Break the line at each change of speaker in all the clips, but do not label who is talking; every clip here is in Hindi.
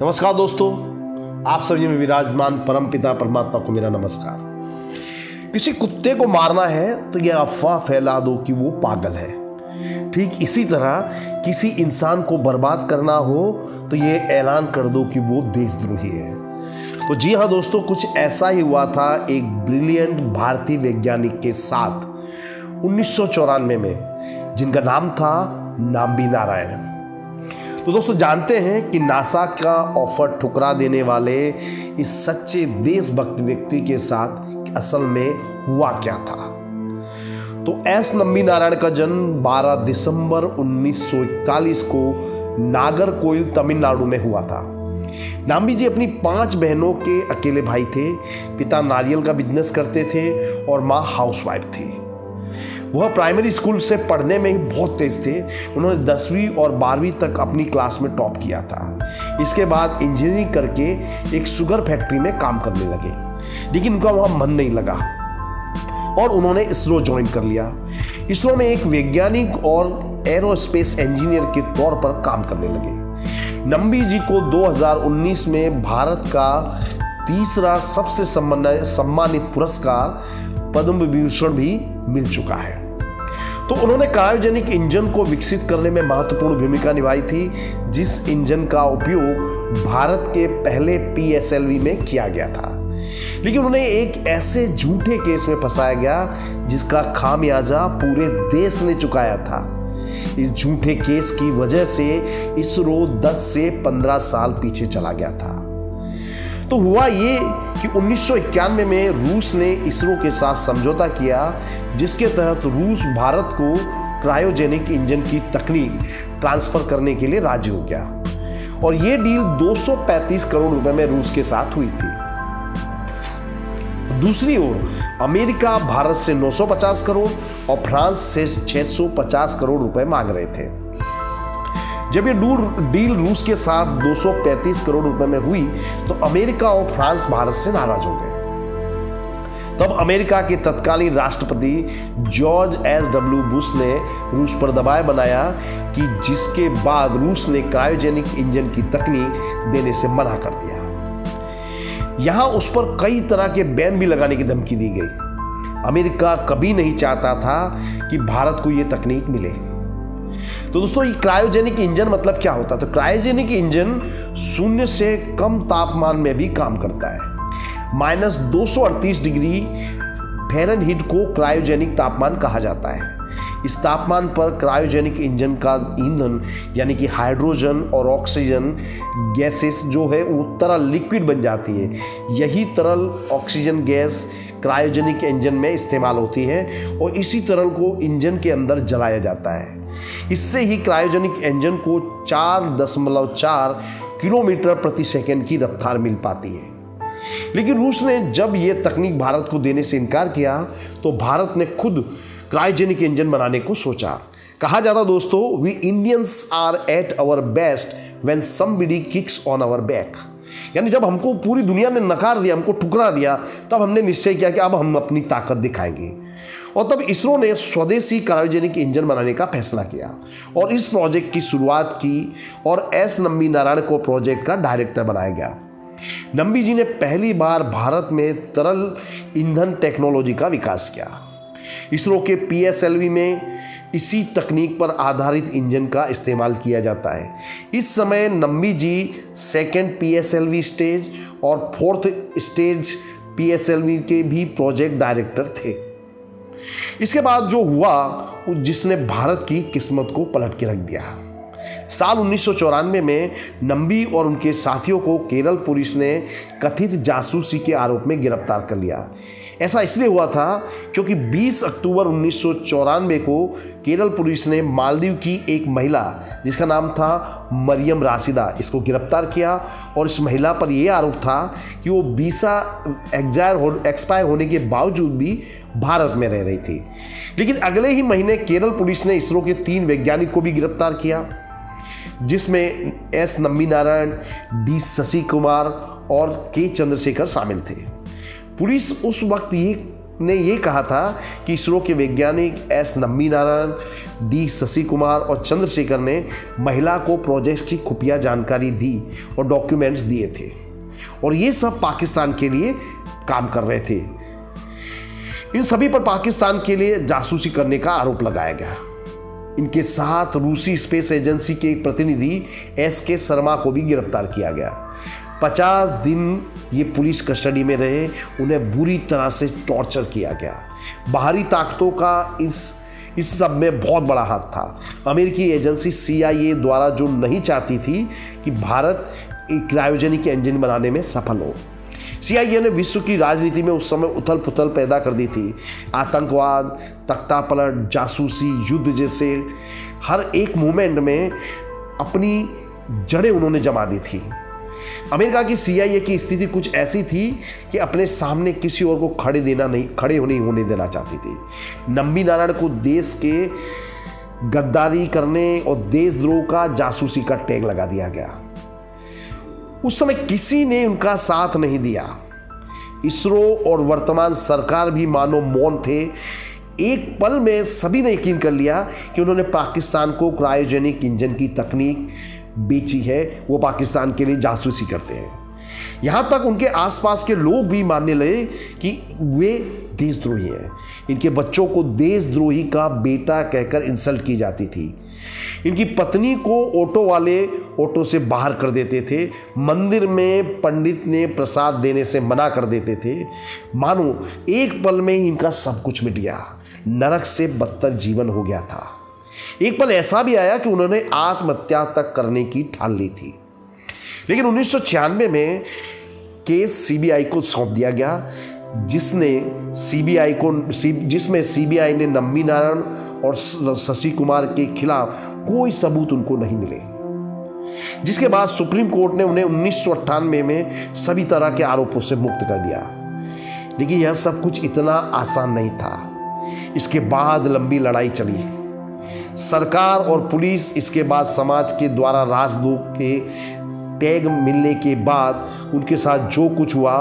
नमस्कार दोस्तों, आप सभी में विराजमान परमपिता परमात्मा को मेरा नमस्कार। किसी कुत्ते को मारना है तो यह अफवाह फैला दो कि वो पागल है। ठीक इसी तरह किसी इंसान को बर्बाद करना हो तो यह ऐलान कर दो कि वो देशद्रोही है। तो जी हाँ दोस्तों, कुछ ऐसा ही हुआ था एक ब्रिलियंट भारतीय वैज्ञानिक के साथ 1994 में, जिनका नाम था नाम्बी नारायण। तो दोस्तों जानते हैं कि नासा का ऑफर ठुकरा देने वाले इस सच्चे देशभक्त व्यक्ति के साथ असल में हुआ क्या था। तो एस नम्बी नारायण का जन्म 12 दिसंबर 1941 को नागरकोइल तमिलनाडु में हुआ था। नाम्बी जी अपनी 5 बहनों के अकेले भाई थे। पिता नारियल का बिजनेस करते थे और माँ हाउसवाइफ थी। वह प्राइमरी स्कूल से पढ़ने में ही बहुत तेज थे। उन्होंने 10वीं और 12वीं तक अपनी क्लास में टॉप किया था। इसके बाद इंजीनियरिंग करके एक शुगर फैक्ट्री में काम करने लगे, लेकिन उनका वहाँ मन नहीं लगा और उन्होंने इसरो ज्वाइन कर लिया। इसरो में एक वैज्ञानिक और एरोस्पेस इंजीनियर के तौर पर काम करने लगे। नम्बी जी को 2019 में भारत का तीसरा सबसे सम्मानित पुरस्कार पद्म विभूषण भी मिल चुका है। तो उन्होंने क्रायोजेनिक इंजन को विकसित करने में महत्वपूर्ण भूमिका निभाई थी, जिस इंजन का उपयोग भारत के पहले PSLV में किया गया था। लेकिन उन्हें एक ऐसे झूठे केस में फंसाया गया जिसका खामियाजा पूरे देश ने चुकाया था। इस झूठे केस की वजह से इसरो 10 से 15 साल पीछे चला गया था। तो हुआ ये कि 1991 में रूस ने इसरो के साथ समझौता किया, जिसके तहत रूस भारत को क्रायोजेनिक इंजन की तकनीक ट्रांसफर करने के लिए राजी हो गया और यह डील 235 करोड़ रुपए में रूस के साथ हुई थी। दूसरी ओर अमेरिका भारत से 950 करोड़ और फ्रांस से 650 करोड़ रुपए मांग रहे थे। जब ये डील रूस के साथ 235 करोड़ रुपए में हुई तो अमेरिका और फ्रांस भारत से नाराज हो गए। तब अमेरिका के तत्कालीन राष्ट्रपति जॉर्ज S.W. बुश ने रूस पर दबाव बनाया कि जिसके बाद रूस ने क्रायोजेनिक इंजन की तकनीक देने से मना कर दिया। यहां उस पर कई तरह के बैन भी लगाने की धमकी दी गई। अमेरिका कभी नहीं चाहता था कि भारत को यह तकनीक मिले। तो दोस्तों, ये क्रायोजेनिक इंजन मतलब क्या होता है? तो क्रायोजेनिक इंजन 0 से कम तापमान में भी काम करता है। -238 डिग्री फ़ारेनहीट को क्रायोजेनिक तापमान कहा जाता है। इस तापमान पर क्रायोजेनिक इंजन का ईंधन यानी कि हाइड्रोजन और ऑक्सीजन गैसेस जो है वो तरल लिक्विड बन जाती है। यही तरल ऑक्सीजन गैस क्रायोजेनिक इंजन में इस्तेमाल होती है और इसी तरल को इंजन के अंदर जलाया जाता है। इससे ही क्रायोजेनिक इंजन को 4.4 किलोमीटर प्रति सेकंड की रफ्तार मिल पाती है। लेकिन रूस ने जब यह तकनीक भारत को देने से इनकार किया तो भारत ने खुद क्रायोजेनिक इंजन बनाने को सोचा। कहा जाता दोस्तों, we Indians are at our best when somebody kicks on our back. यानी जब हमको पूरी दुनिया ने नकार दिया, हमको ठुकरा दिया, तब हमने निश्चय किया कि अब हम अपनी ताकत दिखाएंगे। और तब इसरो ने स्वदेशी क्रायोजेनिक इंजन बनाने का फैसला किया और इस प्रोजेक्ट की शुरुआत की और एस नम्बी नारायण को प्रोजेक्ट का डायरेक्टर बनाया गया। नम्बी जी ने पहली बार भारत में तरल ईंधन टेक्नोलॉजी का विकास किया। इसरो के PSLV में इसी तकनीक पर आधारित इंजन का इस्तेमाल किया जाता है। इस समय नम्बी जी 2nd PSLV स्टेज और 4th स्टेज PSLV के भी प्रोजेक्ट डायरेक्टर थे। इसके बाद जो हुआ जिसने भारत की किस्मत को पलट के रख दिया। साल 1994 में नम्बी और उनके साथियों को केरल पुलिस ने कथित जासूसी के आरोप में गिरफ्तार कर लिया। ऐसा इसलिए हुआ था क्योंकि 20 अक्टूबर 1994 को केरल पुलिस ने मालदीव की एक महिला जिसका नाम था मरियम राशिदा, इसको गिरफ्तार किया और इस महिला पर यह आरोप था कि वो वीसा एक्सपायर होने के बावजूद भी भारत में रह रही थी। लेकिन अगले ही महीने केरल पुलिस ने इसरो के 3 वैज्ञानिक को भी गिरफ्तार किया, जिसमें एस नम्बी नारायण, डी शशि कुमार और के चंद्रशेखर शामिल थे। पुलिस उस वक्त ये ने ये कहा था कि इसरो के वैज्ञानिक एस नम्मी नारायण, डी शशि कुमार और चंद्रशेखर ने महिला को प्रोजेक्ट की खुफिया जानकारी दी और डॉक्यूमेंट्स दिए थे और ये सब पाकिस्तान के लिए काम कर रहे थे। इन सभी पर पाकिस्तान के लिए जासूसी करने का आरोप लगाया गया। इनके साथ रूसी स्पेस एजेंसी के एक प्रतिनिधि एस.के. शर्मा को भी गिरफ्तार किया गया। 50 दिन ये पुलिस कस्टडी में रहे, उन्हें बुरी तरह से टॉर्चर किया गया। बाहरी ताकतों का इस सब में बहुत बड़ा हाथ था। अमेरिकी एजेंसी CIA द्वारा जो नहीं चाहती थी कि भारत एक क्रायोजेनिक इंजन बनाने में सफल हो। CIA ने विश्व की राजनीति में उस समय उथल पुथल पैदा कर दी थी। आतंकवाद, तख्तापलट, जासूसी, युद्ध जैसे हर एक मूवमेंट में अपनी जड़ें उन्होंने जमा दी थी। अमेरिका की CIA की स्थिति कुछ ऐसी थी कि अपने सामने किसी और को खड़े नहीं होने देना चाहती थी। नम्मी नारायण को देश के गद्दारी करने और देशद्रोह का, जासूसी का टैग लगा दिया गया। उस समय किसी ने उनका साथ नहीं दिया। इसरो और वर्तमान सरकार भी मानो मौन थे। एक पल में सभी ने यकीन कर लिया कि उन्होंने पाकिस्तान को क्रायोजेनिक इंजन की तकनीक बेची है, वो पाकिस्तान के लिए जासूसी करते हैं। यहां तक उनके आसपास के लोग भी मानने लगे कि वे देशद्रोही हैं। इनके बच्चों को देशद्रोही का बेटा कहकर इंसल्ट की जाती थी। इनकी पत्नी को ऑटो वाले ऑटो से बाहर कर देते थे। मंदिर में पंडित ने प्रसाद देने से मना कर देते थे। मानो एक पल में ही इनका सब कुछ मिट गया। नरक से बदतर जीवन हो गया था। एक पल ऐसा भी आया कि उन्होंने आत्महत्या तक करने की ठान ली थी, लेकिन 1996 में केस CBI को सौंप दिया गया, जिसमें CBI ने नम्मी नारायण और शशि कुमार के खिलाफ कोई सबूत उनको नहीं मिले, जिसके बाद सुप्रीम कोर्ट ने उन्हें 1998 में सभी तरह के आरोपों से मुक्त कर दिया। लेकिन यह सब कुछ इतना आसान नहीं था। इसके बाद लंबी लड़ाई चली। सरकार और पुलिस, इसके बाद समाज के द्वारा राजद्रोह के टैग मिलने के बाद उनके साथ जो कुछ हुआ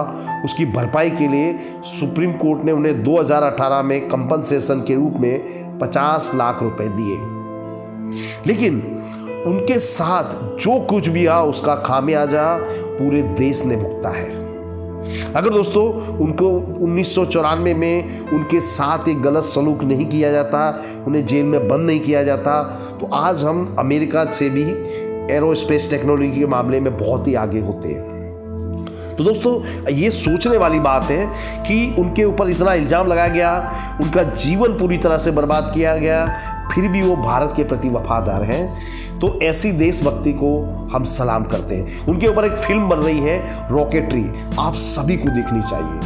उसकी भरपाई के लिए सुप्रीम कोर्ट ने उन्हें 2018 में कंपनसेशन के रूप में 50 लाख रुपए दिए। लेकिन उनके साथ जो कुछ भी हुआ उसका खामियाजा पूरे देश ने भुगता है। अगर दोस्तों उनको 1994 में उनके साथ एक गलत सलूक नहीं किया जाता, उन्हें जेल में बंद नहीं किया जाता, तो आज हम अमेरिका से भी एरोस्पेस टेक्नोलॉजी के मामले में बहुत ही आगे होते हैं। तो दोस्तों ये सोचने वाली बात है कि उनके ऊपर इतना इल्जाम लगाया गया, उनका जीवन पूरी तरह से बर्बाद किया गया, फिर भी वो भारत के प्रति वफादार हैं। तो ऐसी देशभक्ति को हम सलाम करते हैं। उनके ऊपर एक फिल्म बन रही है रॉकेटरी, आप सभी को देखनी चाहिए।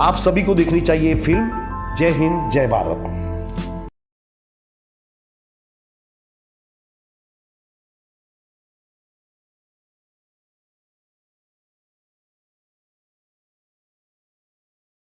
आप सभी को देखनी चाहिए फिल्म। जय हिंद, जय भारत।